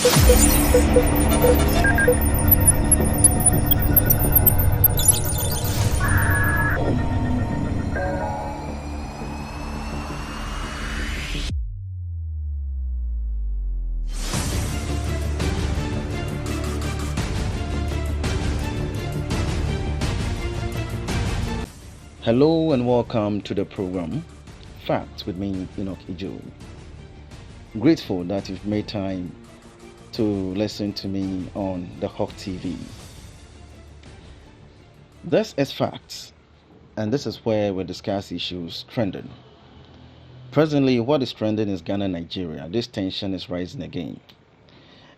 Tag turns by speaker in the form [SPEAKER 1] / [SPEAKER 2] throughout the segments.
[SPEAKER 1] Hello and welcome to the program Facts with me, Enoch Ijo. Grateful that you've made time to listen to me on the Hawk TV. This is Facts, and this is where we discuss issues trending. Presently, what is trending is Ghana, Nigeria. This tension is rising again.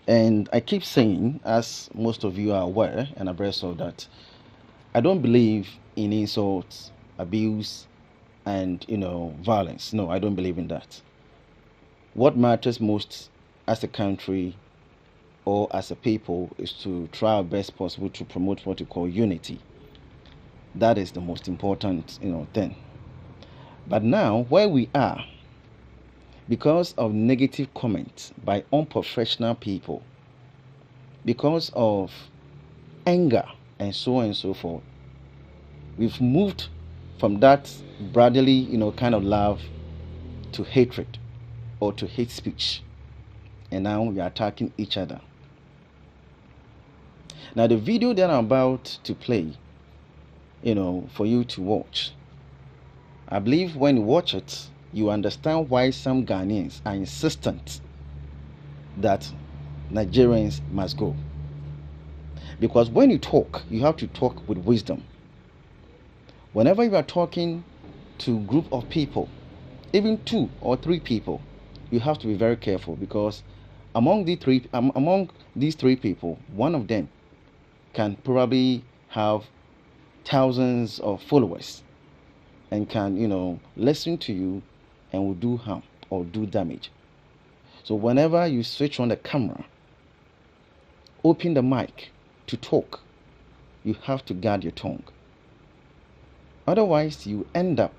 [SPEAKER 1] And I keep saying, as most of you are aware and abreast of that, I don't believe in insults, abuse, and violence. No, I don't believe in that. What matters most as a country or as a people is to try our best possible to promote what we call unity. That is the most important thing. But now where we are, because of negative comments by unprofessional people, because of anger and so on and so forth, we've moved from that brotherly, kind of love to hatred or to hate speech. And now we are attacking each other. Now the video that I'm about to play, for you to watch, I believe when you watch it, you understand why some Ghanaians are insistent that Nigerians must go. Because when you talk, you have to talk with wisdom. Whenever you are talking to a group of people, even 2 or 3 people, you have to be very careful, because among these 3 people, one of them can probably have thousands of followers and can, listen to you and will do harm or do damage. So whenever you switch on the camera, open the mic to talk, you have to guard your tongue. Otherwise, you end up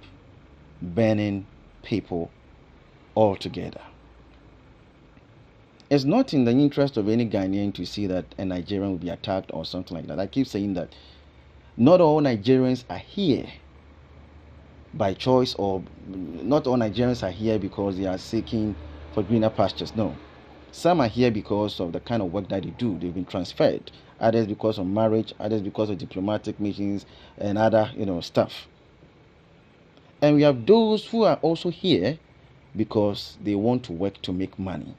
[SPEAKER 1] burning people altogether. It's not in the interest of any Ghanaian to see that a Nigerian will be attacked or something like that. I keep saying that not all Nigerians are here by choice, or not all Nigerians are here because they are seeking for greener pastures. No. Some are here because of the kind of work that they do. They've been transferred. Others because of marriage, others because of diplomatic meetings and other, stuff. And we have those who are also here because they want to work to make money.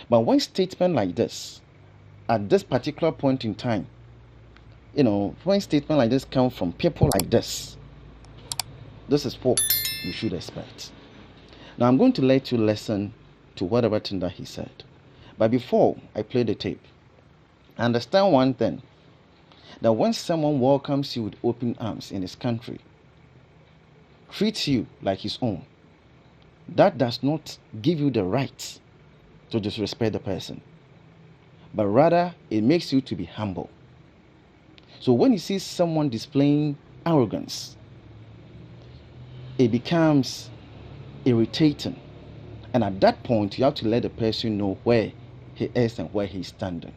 [SPEAKER 1] But when statements like this, at this particular point in time, when statements like this come from people like this is what you should expect. Now I'm going to let you listen to whatever thing that he said. But before I play the tape, understand one thing, that when someone welcomes you with open arms in his country, treats you like his own, that does not give you the right to disrespect the person, but rather it makes you to be humble. So when you see someone displaying arrogance, it becomes irritating, and at that point you have to let the person know where he is and where he's standing.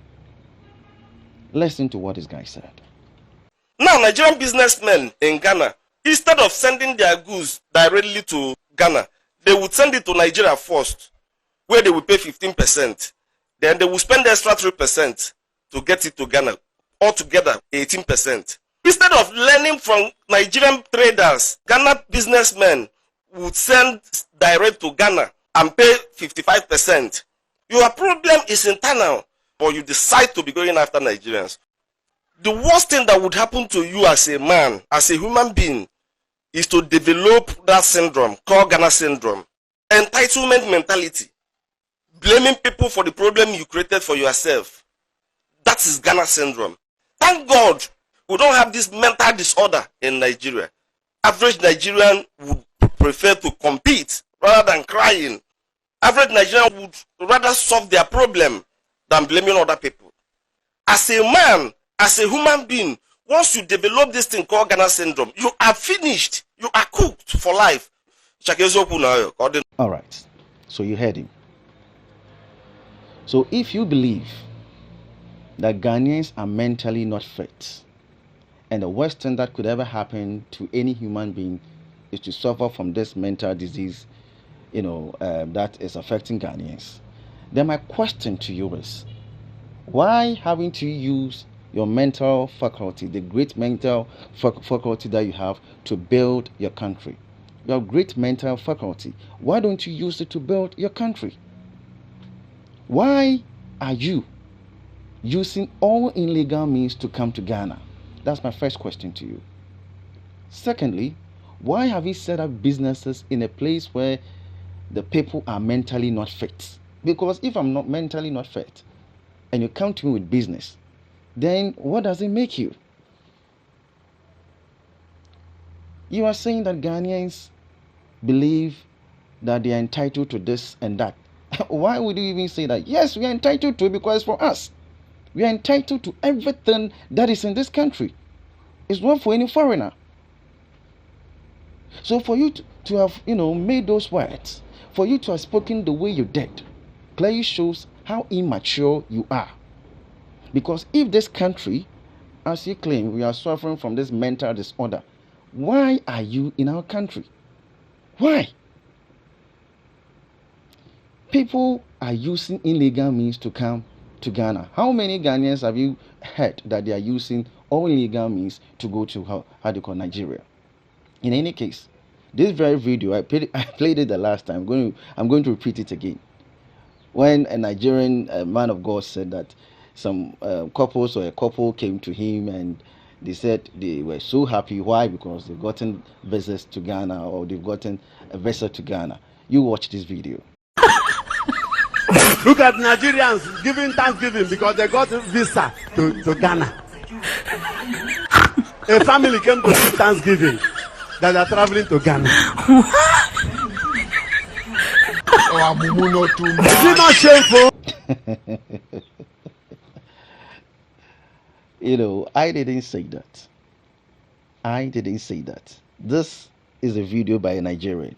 [SPEAKER 1] Listen to what this guy said.
[SPEAKER 2] Now, Nigerian businessmen in Ghana, instead of sending their goods directly to Ghana, they would send it to Nigeria first, where they will pay 15%. Then they will spend the extra 3% to get it to Ghana. Altogether, 18%. Instead of learning from Nigerian traders, Ghana businessmen would send direct to Ghana and pay 55%. Your problem is internal, but you decide to be going after Nigerians. The worst thing that would happen to you as a man, as a human being, is to develop that syndrome called Ghana syndrome. Entitlement mentality. Blaming people for the problem you created for yourself. That is Ghana syndrome. Thank God we don't have this mental disorder in Nigeria. Average Nigerian would prefer to compete rather than crying. Average Nigerian would rather solve their problem than blaming other people. As a man, as a human being, once you develop this thing called Ghana syndrome, you are finished. You are cooked for life. All
[SPEAKER 1] right. So you heard him. So if you believe that Ghanaians are mentally not fit, and the worst thing that could ever happen to any human being is to suffer from this mental disease, that is affecting Ghanaians, then my question to you is, why haven't you used your mental faculty, the great mental faculty that you have, to build your country? Your great mental faculty, why don't you use it to build your country? Why are you using all illegal means to come to Ghana? That's my first question to you. Secondly, why have you set up businesses in a place where the people are mentally not fit? Because if I'm not mentally not fit and you come to me with business, then what does it make you? You are saying that Ghanaians believe that they are entitled to this and that. Why would you even say that? Yes, we are entitled to it because it's for us. We are entitled to everything that is in this country. It's not for any foreigner. So for you to have, made those words, for you to have spoken the way you did, clearly shows how immature you are. Because if this country, as you claim, we are suffering from this mental disorder, why are you in our country? Why? People are using illegal means to come to Ghana. How many Ghanaians have you heard that they are using all illegal means to go to Nigeria? In any case, this very video, I played it the last time. I'm going to repeat it again. When a Nigerian man of God said that some couples or a couple came to him and they said they were so happy. Why? Because they've gotten visas to Ghana, or they've gotten a visa to Ghana. You watch this video.
[SPEAKER 3] Look at Nigerians giving Thanksgiving because they got a visa to Ghana. A family came to do Thanksgiving that are traveling to Ghana. Is it not shameful?
[SPEAKER 1] I didn't say that. I didn't say that. This is a video by a Nigerian.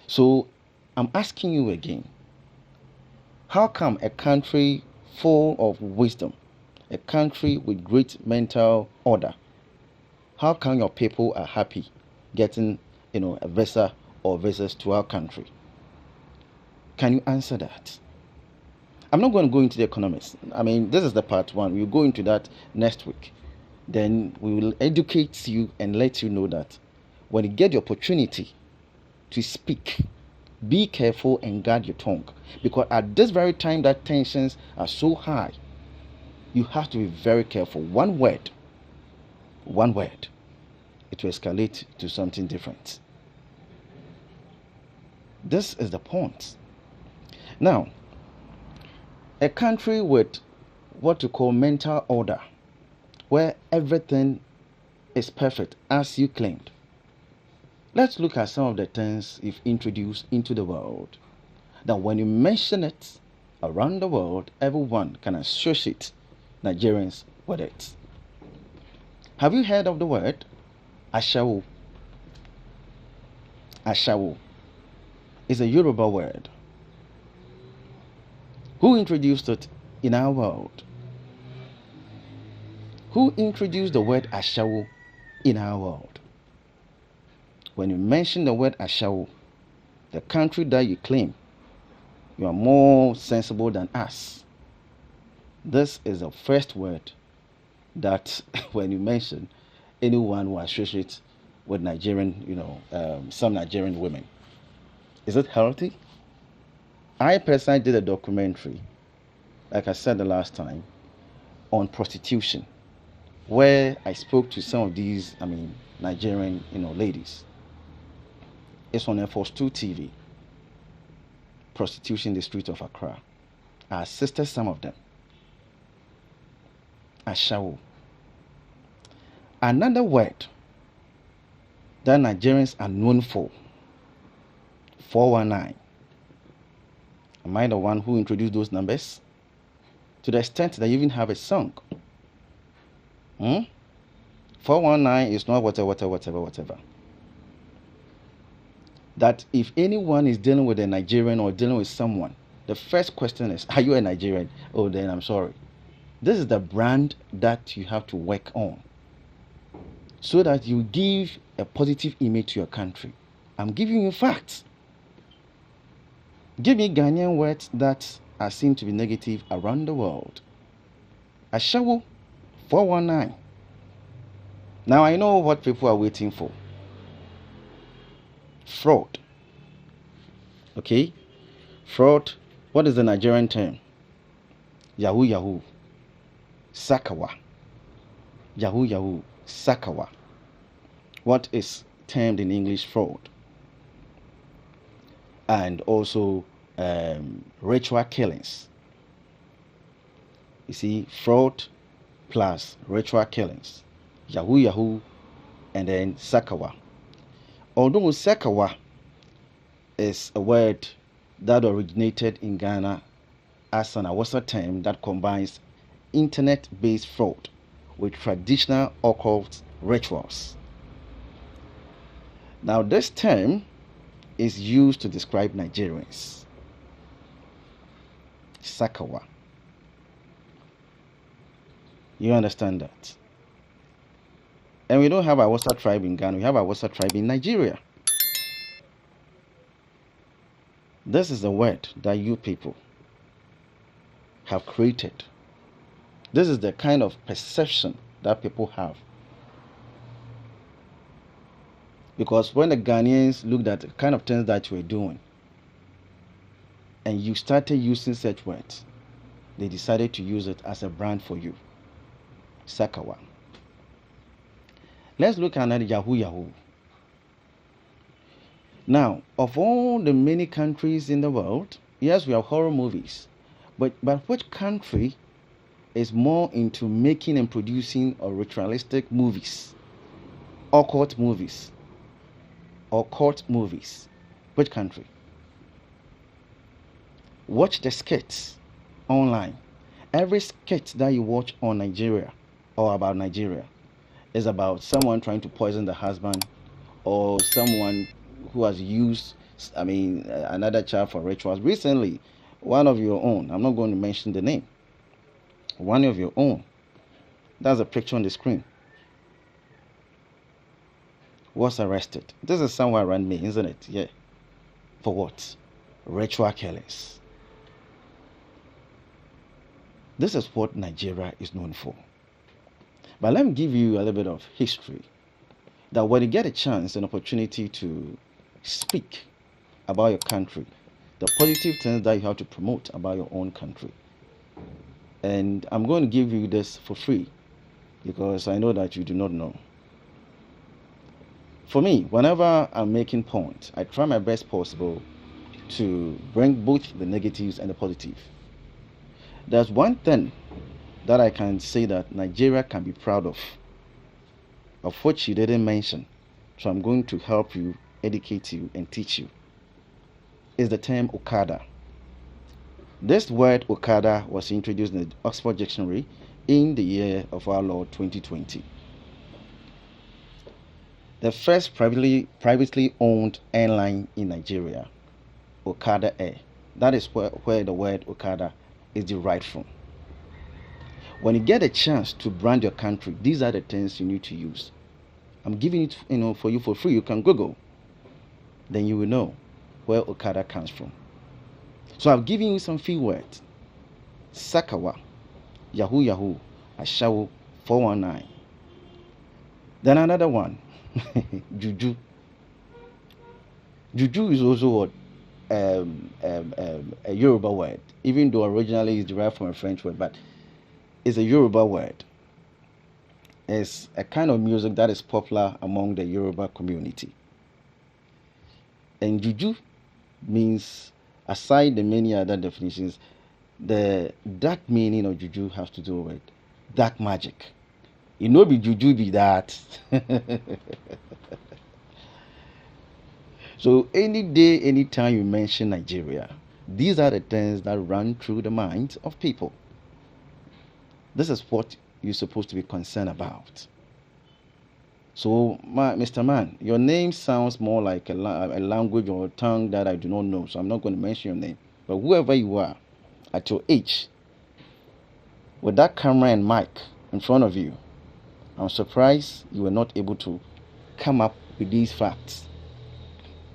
[SPEAKER 1] So I'm asking you again, how come a country full of wisdom, a country with great mental order, how come your people are happy getting, a visa or visas to our country? Can you answer that? I'm not going to go into the economics. This is the part one. We'll go into that next week. Then we will educate you and let you know that when you get the opportunity to speak, be careful and guard your tongue. Because at this very time that tensions are so high, you have to be very careful. One word, it will escalate to something different. This is the point. Now, a country with what you call mental order, where everything is perfect as you claimed. Let's look at some of the things you've introduced into the world, that when you mention it around the world, everyone can associate Nigerians with it. Have you heard of the word Ashawo? Ashawo is a Yoruba word. Who introduced it in our world? Who introduced the word Ashawo in our world? When you mention the word Ashawo, the country that you claim, you are more sensible than us. This is the first word that when you mention, anyone will associate with Nigerian, some Nigerian women. Is it healthy? I personally did a documentary, like I said the last time, on prostitution, where I spoke to some of these, Nigerian, ladies. It's on Force 2 TV. Prostitution in the streets of Accra. I assisted some of them. Ashawo. Another word that Nigerians are known for, 419. Am I the one who introduced those numbers? To the extent that you even have a song. 419 is not whatever. That if anyone is dealing with a Nigerian or dealing with someone the first question is, are you a Nigerian? Oh, then I'm sorry. This is the brand that you have to work on so that you give a positive image to your country. I'm giving you facts. Give me Ghanaian words that are seen to be negative around the world. Ashawo 419. Now I know what people are waiting for. Fraud. Okay? Fraud. What is the Nigerian term? Yahoo Yahoo. Sakawa. Yahoo Yahoo. Sakawa. What is termed in English fraud? And also ritual killings. You see, fraud plus ritual killings. Yahoo Yahoo and then Sakawa. Although Sakawa is a word that originated in Ghana as an Awasa term that combines internet-based fraud with traditional occult rituals. Now, this term is used to describe Nigerians. Sakawa. You understand that? And we don't have a Awasa tribe in Ghana, we have a Awasa tribe in Nigeria. This is the word that you people have created. This is the kind of perception that people have. Because when the Ghanaians looked at the kind of things that you were doing, and you started using such words, they decided to use it as a brand for you. Sakawa. Let's look at Yahoo Yahoo. Now, of all the many countries in the world, yes, we have horror movies, but which country is more into making and producing ritualistic movies, occult movies, or cult movies? Which country? Watch the skits online. Every skit that you watch on Nigeria or about Nigeria is about someone trying to poison the husband or someone who has used, another child for rituals. Recently, one of your own, I'm not going to mention the name, one of your own, that's a picture on the screen, was arrested. This is somewhere around me, isn't it? Yeah. For what? Ritual killings. This is what Nigeria is known for. But let me give you a little bit of history. That when you get a chance, an opportunity to speak about your country, the positive things that you have to promote about your own country. And I'm going to give you this for free because I know that you do not know. For me, whenever I'm making points, I try my best possible to bring both the negatives and the positive. There's one thing that I can say that Nigeria can be proud of which you didn't mention. So I'm going to help you, educate you, and teach you. Is the term Okada. This word Okada was introduced in the Oxford Dictionary in the year of our Lord 2020. The first privately owned airline in Nigeria, Okada Air. That is where the word Okada is derived from. When you get a chance to brand your country, these are the things you need to use. I'm giving it, for you for free. You can Google. Then you will know where Okada comes from. So I've given you some few words. Sakawa, Yahoo Yahoo, Ashawo 419. Then another one, Juju. Juju is also what a Yoruba word, even though originally it's derived from a French word, but it's a Yoruba word. It's a kind of music that is popular among the Yoruba community. And Juju means, aside the many other definitions, the dark meaning of Juju has to do with dark magic. You know, be Juju be that. So any day, anytime you mention Nigeria, these are the things that run through the minds of people. This is what you're supposed to be concerned about. So, Mr. Man, your name sounds more like a language or a tongue that I do not know, so I'm not going to mention your name. But whoever you are, at your age, with that camera and mic in front of you, I'm surprised you were not able to come up with these facts.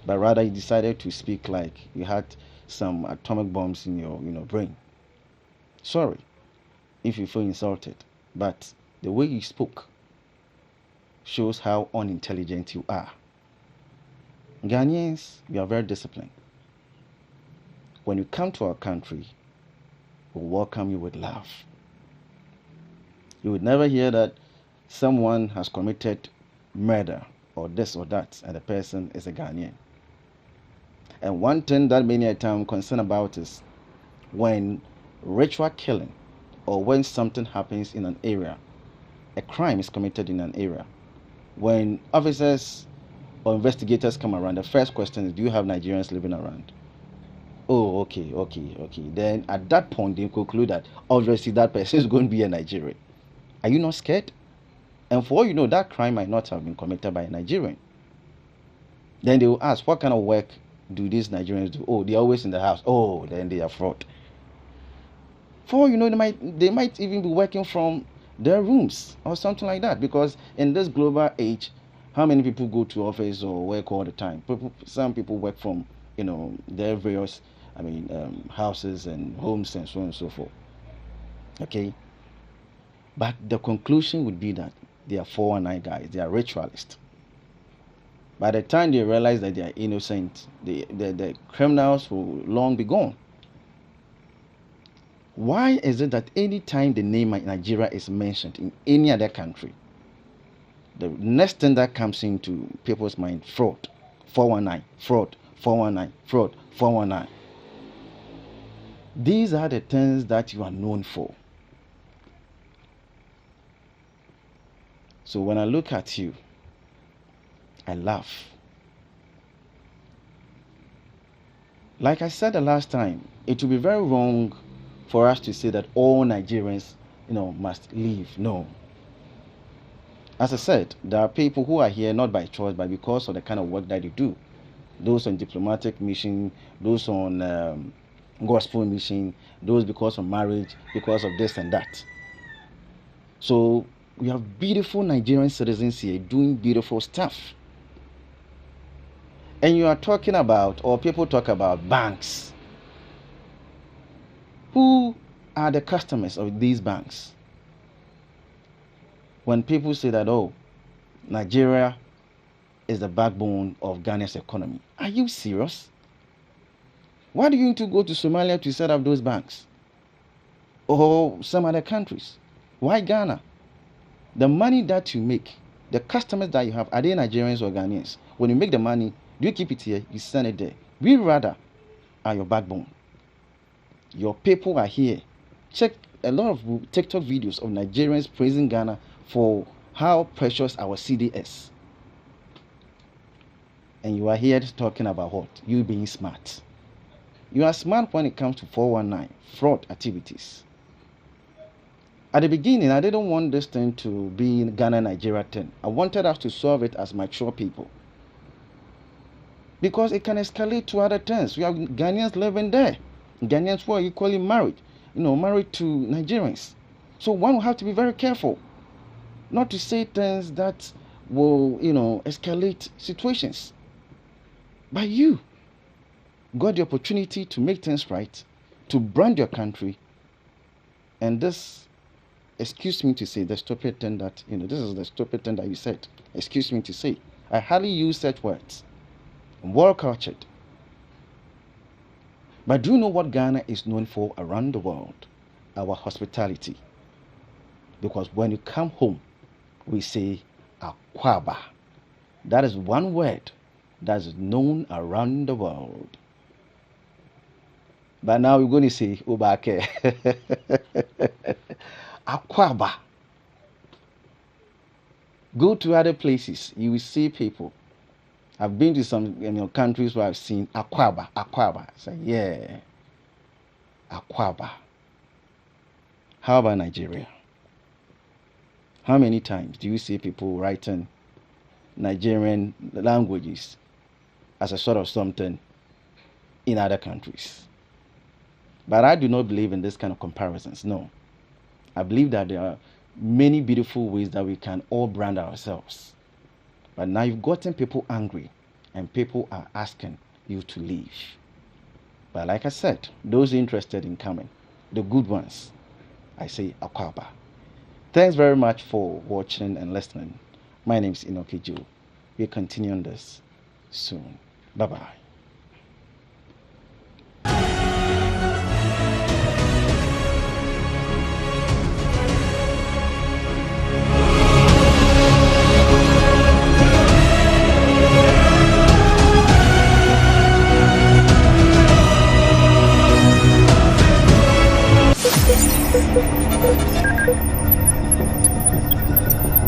[SPEAKER 1] But rather you decided to speak like you had some atomic bombs in your brain. Sorry if you feel insulted, but the way you spoke shows how unintelligent you are. Ghanaians, we are very disciplined. When you come to our country, we'll welcome you with love. You would never hear that someone has committed murder or this or that and the person is a Ghanaian. And one thing that many a time I'm concerned about is when ritual killing or when something happens in an area, a crime is committed in an area. When officers or investigators come around, the first question is, do you have Nigerians living around? Oh, okay. Then at that point, they conclude that obviously that person is going to be a Nigerian. Are you not scared? And for all you know, that crime might not have been committed by a Nigerian. Then they will ask, what kind of work do these Nigerians do? Oh, they're always in the house. Oh, then they are fraud. For all you know, they might even be working from their rooms or something like that. Because in this global age, how many people go to office or work all the time? Some people work from their various houses and homes and so on and so forth. Okay, but the conclusion would be that they are 419 guys. They are ritualists. By the time they realize that they are innocent, the criminals will long be gone. Why is it that any time the name Nigeria is mentioned in any other country, the next thing that comes into people's mind, fraud, 419, fraud, 419, fraud, 419. These are the things that you are known for. So when I look at you, I laugh. Like I said the last time, it would be very wrong for us to say that all Nigerians, must leave. No. As I said, there are people who are here not by choice, but because of the kind of work that they do. Those on diplomatic mission, those on gospel mission, those because of marriage, because of this and that. So we have beautiful Nigerian citizens here doing beautiful stuff. And you are talking about, or people talk about, banks. Who are the customers of these banks? When people say that, oh, Nigeria is the backbone of Ghana's economy. Are you serious? Why do you need to go to Somalia to set up those banks? Or some other countries? Why Ghana? The money that you make, the customers that you have, are they Nigerians or Ghanaians? When you make the money, do you keep it here? You send it there. We rather are your backbone. Your people are here. Check a lot of TikTok videos of Nigerians praising Ghana for how precious our CD is. And you are here talking about what? You being smart. You are smart when it comes to 419, fraud activities. At the beginning, I didn't want this thing to be Ghana-Nigeria thing. I wanted us to solve it as mature people. Because it can escalate to other things. We have Ghanaians living there. Ghanaians who are equally married, married to Nigerians. So one will have to be very careful not to say things that will, escalate situations. But you got the opportunity to make things right, to brand your country, and this, excuse me to say, the stupid thing that, this is the stupid thing that you said. Excuse me to say. I hardly use such words. I'm well cultured. But do you know what Ghana is known for around the world? Our hospitality. Because when you come home, we say Akwaba. That is one word that is known around the world. But now we're going to say Ubake. Akwaba. Go to other places, you will see people. I've been to some countries where I've seen Akwaba. I say, yeah, Akwaba. How about Nigeria? How many times do you see people writing Nigerian languages as a sort of something in other countries? But I do not believe in this kind of comparisons. No. I believe that there are many beautiful ways that we can all brand ourselves. But now you've gotten people angry and people are asking you to leave. But like I said, those interested in coming, the good ones, I say akwaba. Thanks very much for watching and listening. My name is Inoke Joe. We'll continue on this soon. Bye-bye.